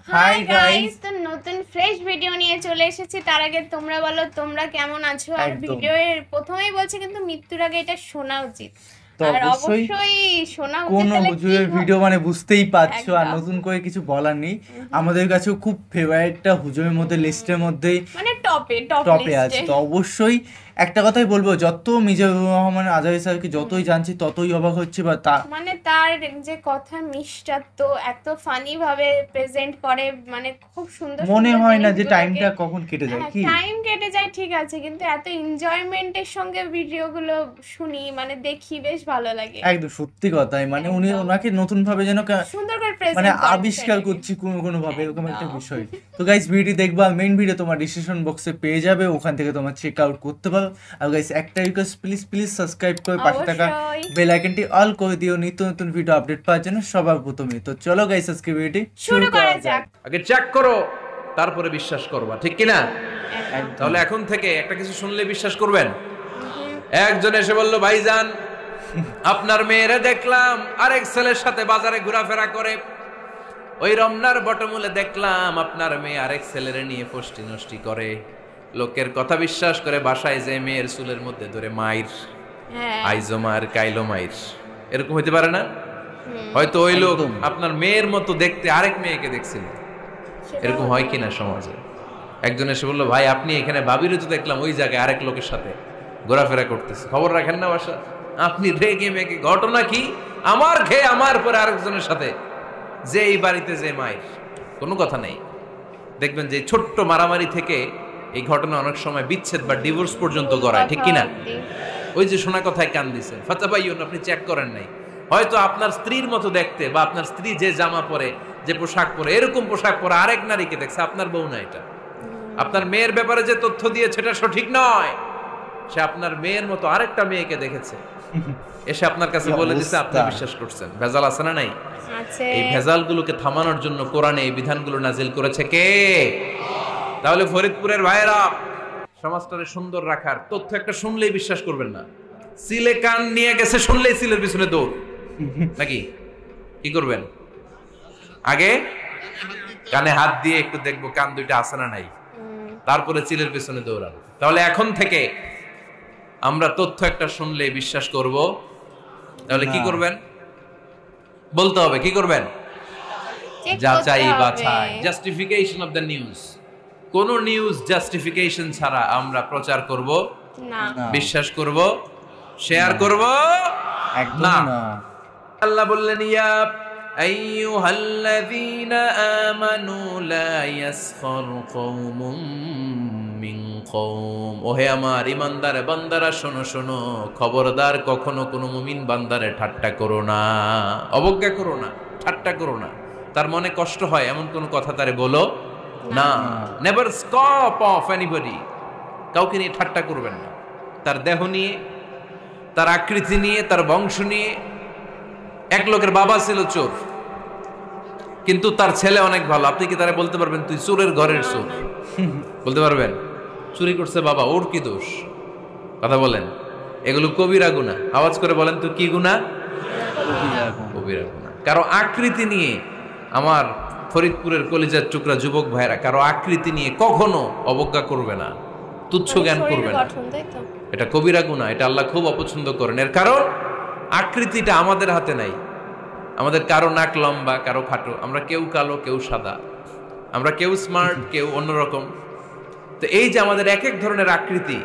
Hi guys, তো নতুন fresh video নিয়ে চলে এসেছি। তার আগে তোমরা বলো তোমরা কেমন আছো। আর ভিডিওর প্রথমেই বলছি কিন্তু মৃত্যুর আগে এটা শোনা উচিত। আর অবশ্যই শোনা উচিত। কোন হুজুরের ভিডিও মানে বুঝতেই পারছো, আর নতুন করে কিছু বলার নেই। আমাদের কাছেও খুব ফেভারিটটা হুজুরের মধ্যে লিস্টের মধ্যেই মানে টপে আছে। তো অবশ্যই একটা কথাই বলবো, যত মিজানুর রহমান আজহারী স্যারকে যতই জানছি ততই অবাক হচ্ছে। বা মানে তার যে কথা মিষ্টত্ব এত ফানি ভাবে প্রেজেন্ট করে, মানে খুব সুন্দর, মনে হয় না যে টাইমটা কখন কেটে যায়। কি টাইম কেটে যায় ঠিক আছে, কিন্তু এত এনজয়মেন্টের সঙ্গে ভিডিওগুলো শুনি, মানে দেখি বেশ ভালো লাগে। একদম সত্যি কথাই, মানে উনি ওনাকে নতুন ভাবে যেন সুন্দর করে প্রেজেন্ট মানে আবিষ্কার করছি কোনো ভাবে, এরকম একটা বিষয়। তো গাইস ভিডিও দেখবা, মেইন ভিডিও তোমার ডিসক্রিপশন বক্সে পেয়ে যাবে, ওখান থেকে তোমার চেক আউট করতে পারো। আর গাইস একটা রিকোয়েস্ট, প্লিজ সাবস্ক্রাইব করে পাশে থাকা বেল আইকনটি অল করে দিও নিত্য নতুন ভিডিও আপডেট পাওয়ার জন্য সবার প্রথমে। তো চলো গাইস আজকে ভিডিওটি শুরু করা যাক। আগে চেক করো তারপরে বিশ্বাস করবা, ঠিক কি না? তাহলে এখন থেকে একটা কিছু শুনলে বিশ্বাস করবেন। একজন এসে বলল, ভাইজান আপনার মেয়েরে দেখলাম আরেক ছেলের সাথে বাজারে ঘোরাফেরা করে, ওই রমনার বটমূলে দেখলাম আপনার মেয়ে আরেক ছেলেরে নিয়ে ফষ্টি নষ্টি করে, লোকের কথা বিশ্বাস করে বাসায় যে মেয়ের চুলের মধ্যে ধরে মাইর, আইজো মার কাইলো মাইর, এরকম হইতে পারে না? হয়তো ওই লোক আপনার মেয়ের মতো দেখতে আরেক মেয়েকে দেখছিল। এরকম হয় কিনা সমাজে? একজন এসে বললো, ভাই আপনি এখানে ভাবিরও তো দেখলাম ওই জায়গায় আরেক লোকের সাথে ঘোরাফেরা করতেছে, খবর রাখেন না বাসা? আপনি রেগে মেগে, ঘটনা কি? আমার খেয়ে আমার পরে আরেকজনের সাথে, যে এই বাড়িতে যে মায়ের কোনো কথা নেই। দেখবেন যে ছোট্ট মারামারি থেকে এই ঘটনা অনেক সময় বিচ্ছেদ বা ডিভোর্স পর্যন্ত গড়ায়, ঠিক কিনা? ওই যে শোনা কথায় কান দিছেন, ফাতাবাইয়ুন, আপনি চেক করেন নাই। হয়তো আপনার স্ত্রীর মতো দেখতে বা আপনার স্ত্রী যে জামা পরে, যে পোশাক পরে, এরকম পোশাক পরে আরেক নারীকে দেখছে, আপনার বউ না এটা। আপনার মেয়ের ব্যাপারে যে তথ্য দিয়েছে এটা সঠিক নয়, সে আপনার মেয়ের মতো আরেকটা মেয়েকে দেখেছে, এসে আপনার কাছে বলে দিচ্ছে, আপনি বিশ্বাস করছেন। ভেজাল আছে না নাই? এই ভেজালগুলোকে থামানোর জন্য কোরআনে এই বিধানগুলো নাজিল করেছে কে? তাহলে ফরিদপুরের ভাইয়েরা, সমাজটাকে সুন্দর রাখার তথ্য একটা শুনলেই বিশ্বাস করবেন না। সিলে কান নিয়ে গেছে শুনলেই সিলের পিছনে দৌড়, নাকি? কি করবেন? আগে কানে হাত দিয়ে একটু দেখবো কান দুইটা আছে না নাই, তারপরে চিলের পিছনে দৌড়ানো। তাহলে এখন থেকে আমরা তথ্য একটা শুনলে বিশ্বাস করব। তাহলে কি করবেন? বলতে হবে কি করবেন? যাচাই বাছাই, জাস্টিফিকেশন অফ দ্য নিউজ। কোন নিউজ জাস্টিফিকেশন ছাড়া আমরা প্রচার করব না, বিশ্বাস করব, শেয়ার করব না। আল্লাহ বললেন, ইয়া আইয়ুহাল্লাযীনা আমানু লা ইয়াসখার কওমুম মিন কওম। ওহে আমার ঈমানদার বান্দারা, শোনো শোনো, খবরদার কখনো কোনো মুমিন বান্দারে ঠাট্টা করো না, অবজ্ঞা করো না, ঠাট্টা করো না। তার মনে কষ্ট হয় এমন কোন কথা তারে বলো না। নেভার স্কপ অফ এনিবডি, কাউকে নিয়ে ঠাট্টা করবেন না। তার দেহ নিয়ে, তার আকৃতি নিয়ে, তার বংশ নিয়ে। এক লোকের বাবা ছিল চোর, কিন্তু তার ছেলে অনেক ভালো। আপনি কি তারা বলতে পারবেন তুই চোরের ঘরের চোর? বলতে পারবেন? চুরি করছে বাবা, ওর কি দোষ? কথা বলেন। এগুলো কবিরা গুনাহ। আওয়াজ করে বলেন তো কি গুনাহ? কবিরা গুনাহ। কারো আকৃতি নিয়ে, আমার ফরিদপুরের কলিজার টুকরা যুবক ভাইরা, কারো আকৃতি নিয়ে কখনো অবজ্ঞা করবে না, তুচ্ছ জ্ঞান করবে না। এটা কবিরা গুনাহ, এটা আল্লাহ খুব অপছন্দ করেন। এর কারণ আকৃতিটা আমাদের হাতে নাই। আমাদের কারো নাক লম্বা, কারো খাটো, আমরা কেউ কালো, কেউ সাদা, আমরা কেউ স্মার্ট, কেউ অন্যরকম। তো এই যে আমাদের এক এক ধরনের আকৃতি,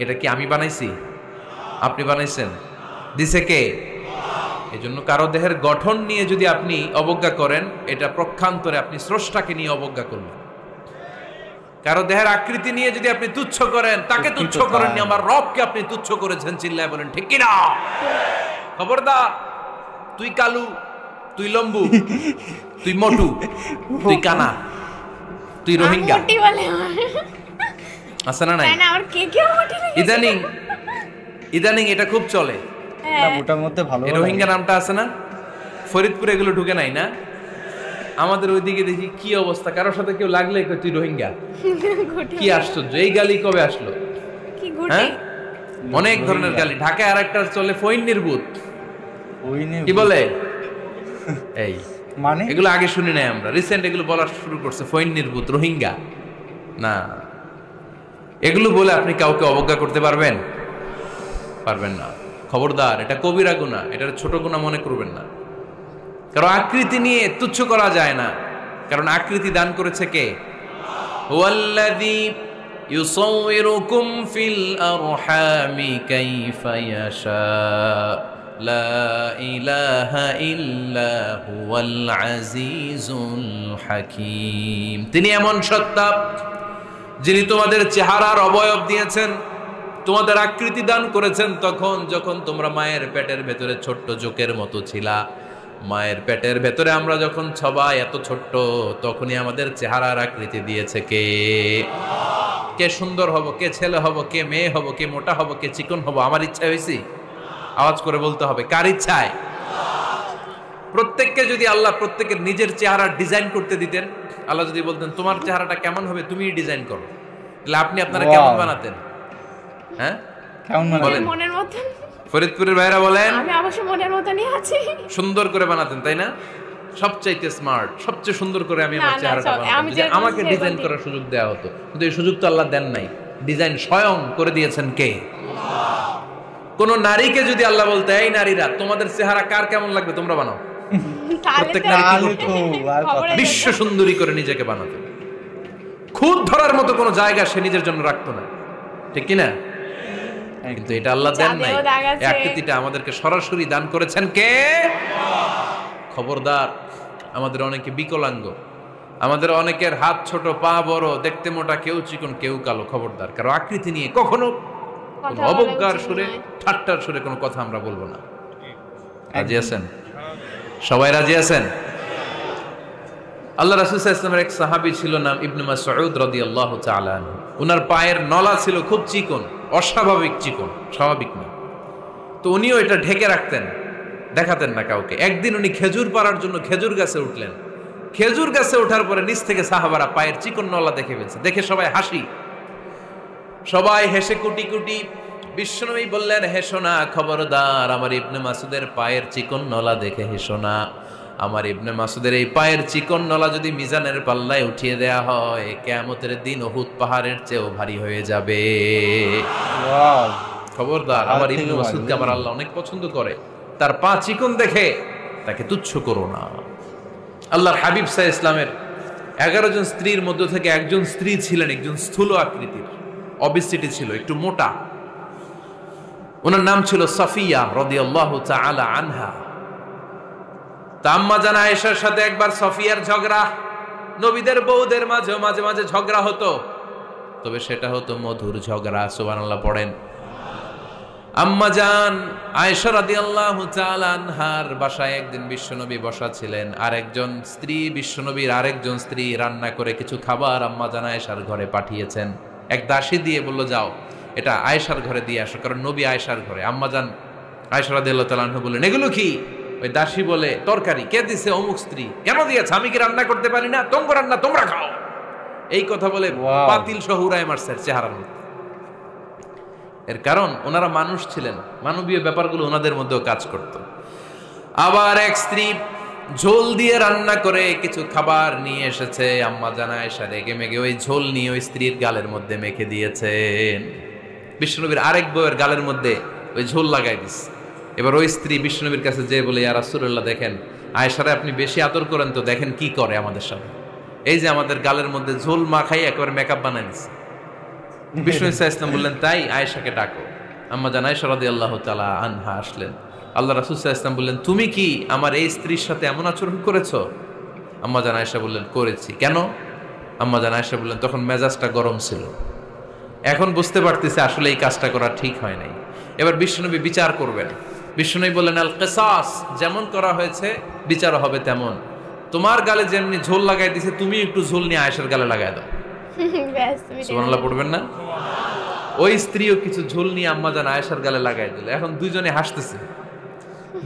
এটা কি আমি বানাইছি? আপনি বানাইছেন? দিছে কে? এই জন্য কারো দেহের গঠন নিয়ে যদি আপনি অবজ্ঞা করেন, এটা প্রক্ষান্তরে আপনি স্রষ্টাকে নিয়ে অবজ্ঞা করবেন। কারো দেহের আকৃতি নিয়ে যদি আপনি তুচ্ছ করেন, তাকে তুচ্ছ করেননি, আমার রবকে আপনি তুচ্ছ করেছেন। চিল্লায় বলেন ঠিক কিনা? খবরদার, তুই কালু, তুই লম্বু, তুই মোটু, তুই কানা, তুই রোহিঙ্গা, আছে না নাই? ইদানিং এটা খুব চলে। রোহিঙ্গা নামটা আছে না? ফরিদপুরে এগুলো ঢুকে নাই না? আমাদের ওইদিকে দেখি কি অবস্থা, কারোর সাথে কেউ লাগলে তুই রোহিঙ্গা। কি আশ্চর্য, এই গালি কবে আসলো? হ্যাঁ, অনেক ধরনের গালি। ঢাকায় আর একটা চলে ফইন্নির ভূত, কি বলে? এই মানে এগুলো আগে শুনি নাই আমরা, রিসেন্ট এগুলো বলা শুরু করছে ফৈন নির্বুত রোহিঙ্গা। না, এগুলো বলে আপনি কাউকে অবজ্ঞা করতে পারবেন? পারবেন না। খবরদার, এটা কবিরা গুনাহ, এটা ছোট গুনাহ মনে করবেন না। কারণ আকৃতি নিয়ে তুচ্ছ করা যায় না, কারণ আকৃতি দান করেছে কে? হুয়াল্লাযী ইউসাউইরুকুম ফিল আরহামি কাইফা ইয়াশা লা ইলাহা ইল্লা হুয়াল আজিজুল হাকীম। তিনি এমন সত্তা যিনি তোমাদের চেহারার অবয়ব দিয়েছেন, তোমাদের আকৃতি দান করেছেন তখন যখন তোমরা মায়ের পেটের ভেতরে ছোট্ট জোকের মতো ছিলা। মায়ের পেটের ভেতরে আমরা যখন সবাই এত ছোট্ট, তখনই আমাদের চেহারার আকৃতি দিয়েছে কে? কে সুন্দর হব, কে ছেলে হব, কে মেয়ে হব, কে মোটা হব, কে চিকন হব আমার ইচ্ছা হয়েছি? আওয়াজ করে বলতে হবে, কার ইচ্ছায়? প্রত্যেককে যদি আল্লাহ প্রত্যেকের নিজের চেহারা ডিজাইন করতে দিতেন, আল্লাহ যদি বলতেন তোমার চেহারাটা কেমন হবে তুমি ডিজাইন করো, তাহলে আপনি আপনারা কেমন বানাতেন? হ্যাঁ, কেমন বলেন? মনের মতন। ফরিদপুরের ভাইরা বলেন, আমি অবশ্য মনের মতনই আছি। সুন্দর করে বানাতেন, তাই না? সবচাইতে স্মার্ট, সবচেয়ে সুন্দর করে আমি আমার না, চেহারাটা আমি বানাতাম, যদি আমাকে যেরকম ডিজাইন করার সুযোগ দেওয়া হতো। কিন্তু এই সুযোগ তো আল্লাহ দেন নাই। ডিজাইন স্বয়ং করে দিয়েছেন কে? কোন নারীকে যদি আল্লাহ বলতে, এই নারীরা তোমাদের চেহারা কার কেমন লাগবে তোমরা বানাও, প্রত্যেক নারী কি করতো? বিশ্ব সুন্দরী করে নিজেকে বানাতো। খুদ ধরার মতো কোনো জায়গা সে নিজের জন্য রাখতো না, ঠিক কি না? কিন্তু এটা আল্লাহ দেন নাই। এই আকৃতিটা আমাদেরকে সরাসরি দান করেছেন কে? খবরদার, আমাদের অনেকে বিকলাঙ্গ, আমাদের অনেকের হাত ছোট, পা বড়, দেখতে মোটা, কেউ চিকন, কেউ কালো। খবরদার, কারো আকৃতি নিয়ে কখনো কোনো অবজ্ঞার সুরে, ঠাট্টার সুরে কোনো কথা আমরা বলবো না। রাজি আছেন? সবাই রাজি আছেন? আল্লাহ রাসূল সাল্লাল্লাহু আলাইহি ওয়াসাল্লামের এক সাহাবী ছিল, নাম ইবনে মাসউদ রাদিয়াল্লাহু তাআলা আনহু। উনার পায়ের নলা ছিল খুব চিকন, অস্বাভাবিক চিকন, স্বাভাবিক না। তো উনিও এটা ঢেকে রাখতেন, দেখাতেন না কাউকে। একদিন উনি খেজুর পাড়ার জন্য খেজুর গাছে উঠলেন। খেজুর গাছে ওঠার পরে নিচ থেকে সাহাবারা পায়ের চিকন নলা দেখে ফেলছে। দেখে সবাই হাসি, সবাই হেসে কুটি কুটি। বিশ্বনবী বললেন, হেসো না, খবরদার, আমার ইবনে মাসুদের পায়ের চিকন নলা দেখে হেসো না। আমার ইবনে মাসুদের এই পায়ের চিকন নলা যদি মিজানের পাল্লায় উঠিয়ে দেয়া হয়, কিয়ামতের দিন উহুদ পাহাড়ের চেয়েও ভারী হয়ে যাবে। খবরদার, আমার ইবনে মাসুদকে আমার আল্লাহ অনেক পছন্দ করে, তার পা চিকন দেখে তাকে তুচ্ছ করো না। আল্লাহর হাবিব সাল্লাল্লাহু আলাইহি ইসলামের 11 জন স্ত্রীর মধ্য থেকে একজন স্ত্রী ছিলেন একজন স্থূল আকৃতির, অবিসিটি ছিল, একটু মোটা। ওনার নাম ছিল সাফিয়া রাদিয়াল্লাহু তাআলা আনহা। আম্মা জান আয়েশার সাথে একবার সাফিয়ার ঝগড়া। নবীদের বউদের মাঝে মাঝে মাঝে ঝগড়া হতো, তবে সেটা হতো মধুর ঝগড়া। সুবহানাল্লাহ পড়েন। আম্মা জান আয়েশা রাদিয়াল্লাহু তাআলা আনহার বাসায় একদিন বিশ্বনবী বসা ছিলেন, আর একজন স্ত্রী, বিশ্বনবীর আরেকজন স্ত্রী রান্না করে কিছু খাবার আম্মা জান আয়েশার ঘরে পাঠিয়েছেন। এক দাসী দিয়ে বলল, যাও এটা আয়েশার ঘরে দিয়ে আসো, কারণ নবী আয়েশার ঘরে। আম্মা জান আয়েশা রাদিয়াল্লাহু তাআলা আনহা বললেন, এগুলো কি? ওই দাসী বলে, তরকারি। কে দিছে? অমুক স্ত্রী। কেন দিয়েছে? আমি কি রান্না করতে পারি না? তোমরা রান্না তোমরা খাও। এই কথা বলে পাতিল সহ উড়ায় মারছে চেহারার মধ্যে। এর কারণ ওনারা মানুষ ছিলেন, মানবীয় ব্যাপারগুলো ওনাদের মধ্যেও কাজ করত। আবার এক স্ত্রী ঝোল দিয়ে রান্না করে কিছু খাবার নিয়ে এসেছে। আম্মা জান আয়েশা রেগে মেগে ওই ঝোল নিয়ে ওই স্ত্রীর গালের মধ্যে মেখে দিয়েছেন। বিশ্বনবীর আরেক বউয়ের গালের মধ্যে ওই ঝোল লাগাই দিচ্ছে। এবার ওই স্ত্রী বিশ্বনবীর কাছে যেয়ে বলে, ইয়া রাসূলুল্লাহ, দেখেন আয়েশারে আপনি বেশি আদর করেন তো, দেখেন কি করে আমাদের সাথে। এই যে আমাদের গালের মধ্যে ঝোল মাখাই একেবারে মেকআপ বানাই দিচ্ছে। বিষ্ণু ইসলাম বললেন, তাই আয়েশাকে ডাকো। আম্মা জান আয়েশা রাদিয়াল্লাহু তাআলা আনহা আসলেন। আল্লাহ রাসূল সাল্লাল্লাহু আলাইহি ওয়াসাল্লাম বললেন, তুমি কি আমার এই স্ত্রীর সাথে এমন আচরণ করেছো? আম্মা জান আয়েশা বললেন, করেছি। কেন? আম্মা জান আয়েশা বললেন, তখন মেজাজটা গরম ছিল, এখন বুঝতে পারতেছি আসলে এই কাজটা করা ঠিক হয় নাই। এবার বিশ্বনবী বিচার করবেন। বিশ্বনবী বললেন, আল কিসাস, যেমন করা হয়েছে বিচার হবে তেমন। তোমার গালে যেমনি ঝোল লাগাই দিছে, তুমি একটু ঝোল নিয়ে আয়েশার গালে লাগাই দাও। সুবহানাল্লাহ পড়বেন না? ওই স্ত্রীও কিছু ঝোল নিয়ে আম্মা জান আয়েশার গালে লাগাই দিল। এখন দুইজনে হাসতেছে,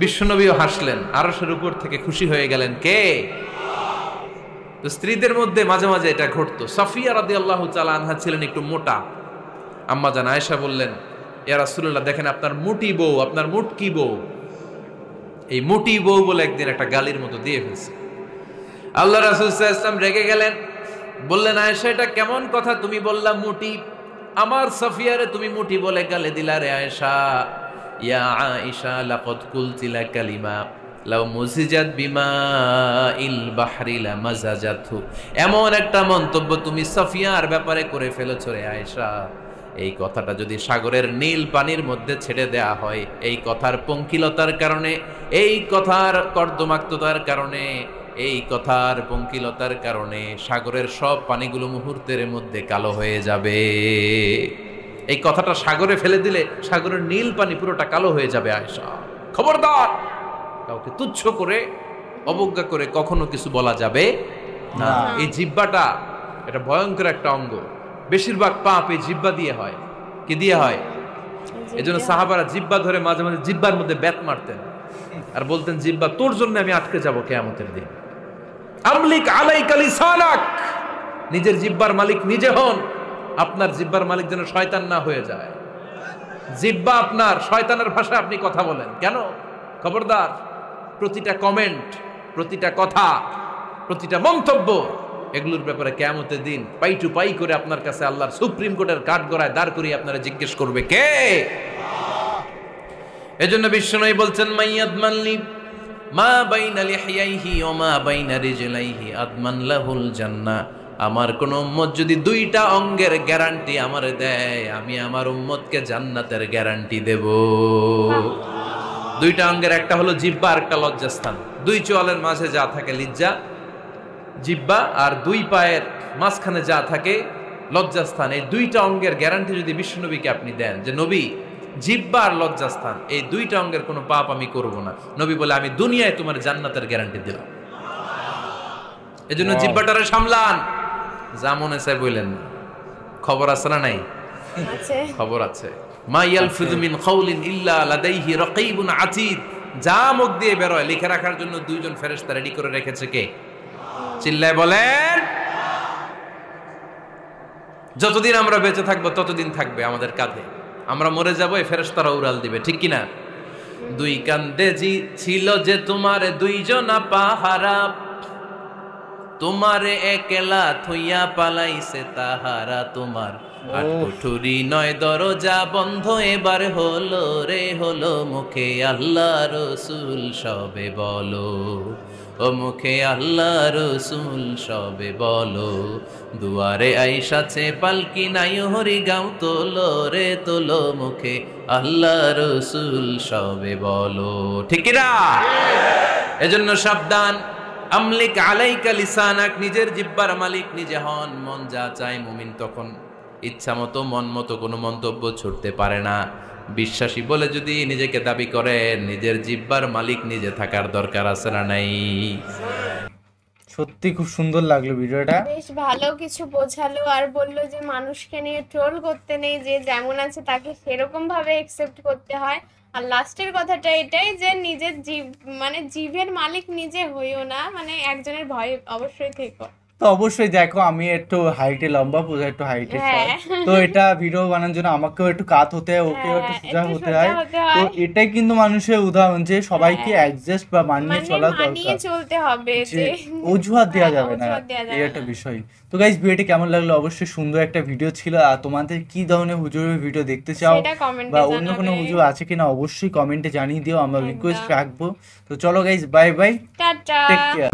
বিশ্বনবীও হাসলেন, আরশের উপর থেকে খুশি হয়ে গেলেন কে? তো স্ত্রীদের মধ্যে মাঝে মাঝে এটা ঘটতো। সাফিয়া রাদিয়াল্লাহু তাআলা আনহা ছিলেন একটু মোটা। আম্মা জান আয়েশা বললেন, ইয়া রাসূলুল্লাহ, দেখেন আপনার মুটি বউ, আপনার মুটকি বউ, এই মুটি বউ বলে একদিন একটা গালির মতো দিয়ে ফেলছে। আল্লাহ রাসূল সাল্লাল্লাহু আলাইহি ওয়াসাল্লাম রেগে গেলেন, বললেন আয়েশা এটা কেমন কথা তুমি বললা মুটি, আমার সাফিয়ারে তুমি মুটি বলে গালে দিলা রে আয়েশা। ইয়া আয়েশা লাকাদ কুলতি লা কালিমা লাউ মুজিজাত বিমাইল বাহরি লামাজাজাতহু, এমন একটা মন্তব্য তুমি সাফিয়ার ব্যাপারে করে ফেলেছো রে আয়েশা, এই কথাটা যদি সাগরের নীল পানির মধ্যে ছেড়ে দেয়া হয়, এই কথার পঙ্কিলতার কারণে, এই কথার কর্দমাক্ততার কারণে, এই কথার পঙ্কিলতার কারণে সাগরের সব পানিগুলো মুহূর্তের মধ্যে কালো হয়ে যাবে। এই কথাটা সাগরে ফেলে দিলে সাগরের নীল পানি পুরোটা কালো হয়ে যাবে আয়েশা, খবরদার কাউকে তুচ্ছ করে অবজ্ঞা করে কখনো কিছু বলা যাবে না। এই জিহ্বাটা এটা ভয়ঙ্কর একটা অঙ্গ, বেশিরভাগ পাপ এই জিহ্বা দিয়ে হয়। কি দিয়ে হয়? এজন্য সাহাবারা জিহ্বা ধরে মাঝে মাঝে জিহ্বার মধ্যে ব্যাত মারতেন আর বলতেন, জিহ্বা তোর জন্য আমি আটকে যাব কিয়ামতের দিন। আমলিক আলাইকা লিসানাক, নিজের জিহ্বার মালিক নিজে হন, আপনার জিহ্বার মালিক যেন শয়তান না হয়ে যায়। জিহ্বা আপনার, শয়তানের ভাষায় আপনি কথা বলেন কেন? খবরদার, প্রতিটা কমেন্ট, প্রতিটা কথা, প্রতিটা মন্তব্য, এগুলোর ব্যাপারে কিয়ামতের দিন পাই টু পাই করে আপনার কাছে আল্লাহর সুপ্রিম কোর্টের কাঠগড়ায় দাঁড় করিয়ে আপনারা জিজ্ঞেস করবে কে? এজন্য বিশ্বনবী বলছেন, মাইয়াদমানলি মা বাইনা লিহিয়াইহি ওয়া মা বাইনা রিজলাইহি আদমান লাহুল জান্নাহ, আমার কোন উম্মত যদি দুইটা অঙ্গের গ্যারান্টি আমারে দেয়, আমি আমার উম্মতকে জান্নাতের গ্যারান্টি দেব। দুইটা অঙ্গের, একটা হলো জিহ্বা আর একটা লজ্জাস্থান। দুই চোয়ালের মাঝে যা থাকে লিজ্জা জিহ্বা, আর দুই পায়ের মাঝখানে যা থাকে লজ্জাস্থান, এই দুইটা অঙ্গের গ্যারান্টি যদি বিশ্বনবীকে আপনি দেন যে নবী জিহ্বা আর লজ্জাস্থান এই দুইটা অঙ্গের কোনো পাপ আমি করব না, নবী বলে আমি দুনিয়ায় তোমার জান্নাতের গ্যারান্টি দিলাম। এজন্য জিহ্বাটারে সামলান, যা মনে চায় বললেন না। খবর আছে না নাই? খবর আছে। মা ইয়ালফিযু মিন কাউলিন ইল্লা লাদাইহি রাকীবুন আতীদ, যা মুখ দিয়ে বের হয় লিখে রাখার জন্য দুইজন ফেরেশতা রেডি করে রেখেছে কে? চিল্লায় বলেন। যতদিন আমরা বেঁচে থাকবো ততদিন থাকবে আমাদের কাঁধে, আমরা মরে যাবো এই ফেরেশতারা উড়াল দিবে, ঠিক কিনা? দুই কান্দে ছিল যে তোমার দুইজনা পাহারা, তোমারে একলা থইয়া পালাইছে তাহারা, তোমার আট কুঠুরি নয় দরজা বন্ধ এবার হলো রে হলো, মুখে আল্লাহ রসুল সবে বলো, ও মুখে আল্লাহ রসুল সবে বলো, দুয়ারে আইসাছে পালকি নাই হরি গাও তোলো রে তোলো, মুখে আল্লাহ রসুল সবে বলো, ঠিক না? এজন্য সাবধান। আমলিক আলাইকা লিসানাক, নিজের জিহ্বার মালিক নিজে হন। মন যা চায় মুমিন তখন ইচ্ছা মতো মন মতো কোনো মন্তব্য ছুটতে পারে না। বিশ্বাসী বলে যদি নিজেকে দাবি করেন, নিজের জিহ্বার মালিক নিজে থাকার দরকার আছে না নাই? সত্যি খুব সুন্দর লাগলো ভিডিওটা, বেশ ভালো কিছু বোঝালো আর বললো যে মানুষকে নিয়ে ট্রোল করতে নেই, যে যেমন আছে তাকে সেরকম ভাবে একসেপ্ট করতে হয়। আর লাস্টের কথাটা এটাই যে নিজের জিভের মালিক নিজে হইও না, মানে একজনের ভয় অবশ্যই থেকো। তো অবশ্যই দেখো, আমি একটু হাইটে লম্বা, পূজা একটু হাইটে শর্ট, তো এটা ভিডিও বানানোর জন্য আমাকেও একটু কাত হতে হয়, ওকেও একটু সোজা হতে হয়। তো এটাই কিন্তু মানুষের উদাহরণ যে সবাইকে অ্যাডজাস্ট বা মানিয়ে চলা দরকার, চলতে হবে, যে অজুহাত দেওয়া যাবে না, এই একটা বিষয়। তো গাইস, ভিডিওটি কেমন লাগলো? অবশ্যই সুন্দর একটা ভিডিও ছিল। আর তোমাদের কি ধরনের হুজুরের ভিডিও দেখতে চাও বা অন্য কোনো হুজুর আছে কিনা অবশ্যই কমেন্টে জানিয়ে দিও, আমরা রিকোয়েস্ট রাখবো। তো চলো guys, bye bye, tata, take care.